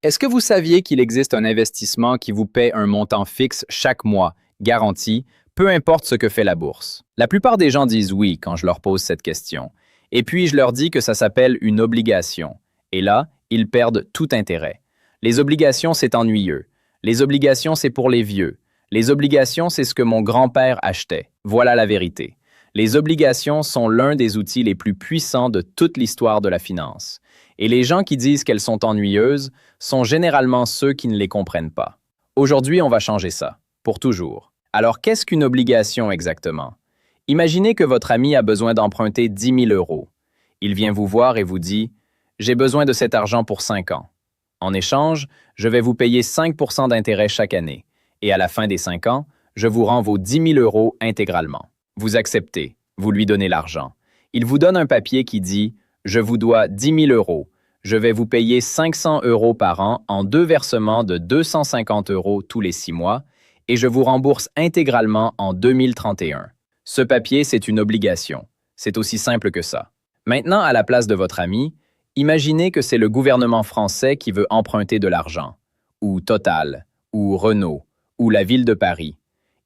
Est-ce que vous saviez qu'il existe un investissement qui vous paie un montant fixe chaque mois, garanti, peu importe ce que fait la bourse? La plupart des gens disent oui quand je leur pose cette question. Et puis je leur dis que ça s'appelle une obligation. Et là, ils perdent tout intérêt. Les obligations, c'est ennuyeux. Les obligations, c'est pour les vieux. Les obligations, c'est ce que mon grand-père achetait. Voilà la vérité. Les obligations sont l'un des outils les plus puissants de toute l'histoire de la finance. Et les gens qui disent qu'elles sont ennuyeuses sont généralement ceux qui ne les comprennent pas. Aujourd'hui, on va changer ça, pour toujours. Alors, qu'est-ce qu'une obligation exactement? Imaginez que votre ami a besoin d'emprunter 10 000 euros. Il vient vous voir et vous dit « J'ai besoin de cet argent pour 5 ans. En échange, je vais vous payer 5% d'intérêt chaque année. Et à la fin des 5 ans, je vous rends vos 10 000 euros intégralement. » Vous acceptez, vous lui donnez l'argent. Il vous donne un papier qui dit « Je vous dois 10 000 euros. Je vais vous payer 500 euros par an en 2 versements de 250 euros tous les 6 mois et je vous rembourse intégralement en 2031. » Ce papier, c'est une obligation. C'est aussi simple que ça. Maintenant, à la place de votre ami, imaginez que c'est le gouvernement français qui veut emprunter de l'argent, ou Total, ou Renault, ou la ville de Paris.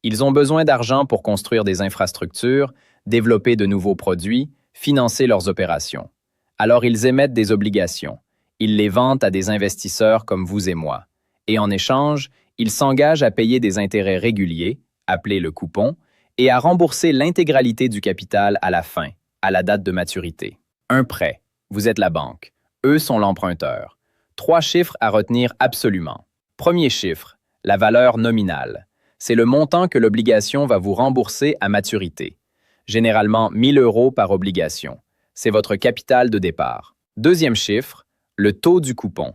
Ils ont besoin d'argent pour construire des infrastructures, développer de nouveaux produits, financer leurs opérations. Alors ils émettent des obligations. Ils les vendent à des investisseurs comme vous et moi. Et en échange, ils s'engagent à payer des intérêts réguliers, appelés le coupon, et à rembourser l'intégralité du capital à la fin, à la date de maturité. Un prêt. Vous êtes la banque. Eux sont l'emprunteur. 3 chiffres à retenir absolument. Premier chiffre, la valeur nominale. C'est le montant que l'obligation va vous rembourser à maturité. Généralement 1 000 euros par obligation. C'est votre capital de départ. Deuxième chiffre, le taux du coupon.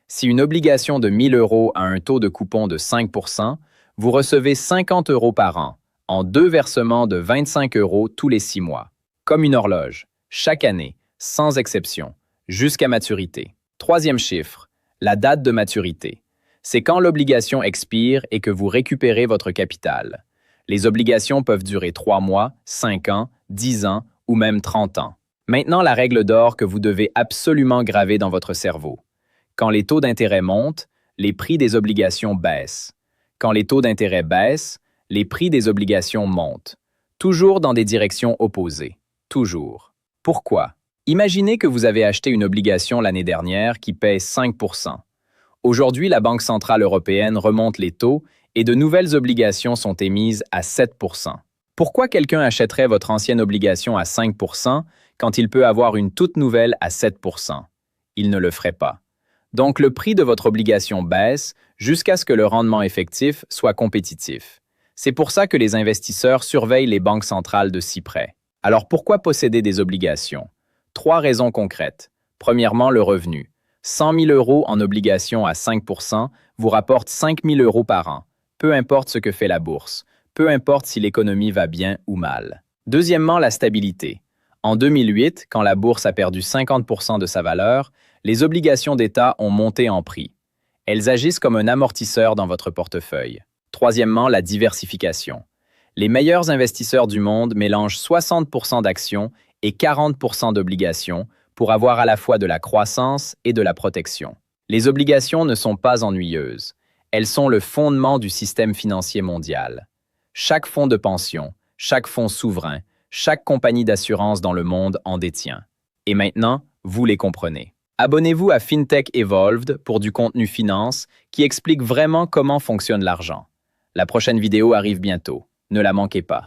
Si une obligation de 1 000 euros a un taux de coupon de 5%, vous recevez 50 euros par an, en 2 versements de 25 euros tous les 6 mois. Comme une horloge, chaque année, sans exception, jusqu'à maturité. Troisième chiffre, la date de maturité. C'est quand l'obligation expire et que vous récupérez votre capital. Les obligations peuvent durer 3 mois, 5 ans, 10 ans ou même 30 ans. Maintenant, la règle d'or que vous devez absolument graver dans votre cerveau. Quand les taux d'intérêt montent, les prix des obligations baissent. Quand les taux d'intérêt baissent, les prix des obligations montent. Toujours dans des directions opposées. Toujours. Pourquoi? Imaginez que vous avez acheté une obligation l'année dernière qui paie 5%. Aujourd'hui, la Banque centrale européenne remonte les taux et de nouvelles obligations sont émises à 7%. Pourquoi quelqu'un achèterait votre ancienne obligation à 5% quand il peut avoir une toute nouvelle à 7%? Il ne le ferait pas. Donc, le prix de votre obligation baisse jusqu'à ce que le rendement effectif soit compétitif. C'est pour ça que les investisseurs surveillent les banques centrales de si près. Alors, pourquoi posséder des obligations? 3 raisons concrètes. Premièrement, le revenu. 100 000 euros en obligations à 5% vous rapporte 5 000 euros par an, peu importe ce que fait la bourse, peu importe si l'économie va bien ou mal. Deuxièmement, la stabilité. En 2008, quand la bourse a perdu 50% de sa valeur, les obligations d'État ont monté en prix. Elles agissent comme un amortisseur dans votre portefeuille. Troisièmement, la diversification. Les meilleurs investisseurs du monde mélangent 60% d'actions et 40% d'obligations pour avoir à la fois de la croissance et de la protection. Les obligations ne sont pas ennuyeuses. Elles sont le fondement du système financier mondial. Chaque fonds de pension, chaque fonds souverain, chaque compagnie d'assurance dans le monde en détient. Et maintenant, vous les comprenez. Abonnez-vous à FinTech Evolved pour du contenu finance qui explique vraiment comment fonctionne l'argent. La prochaine vidéo arrive bientôt. Ne la manquez pas.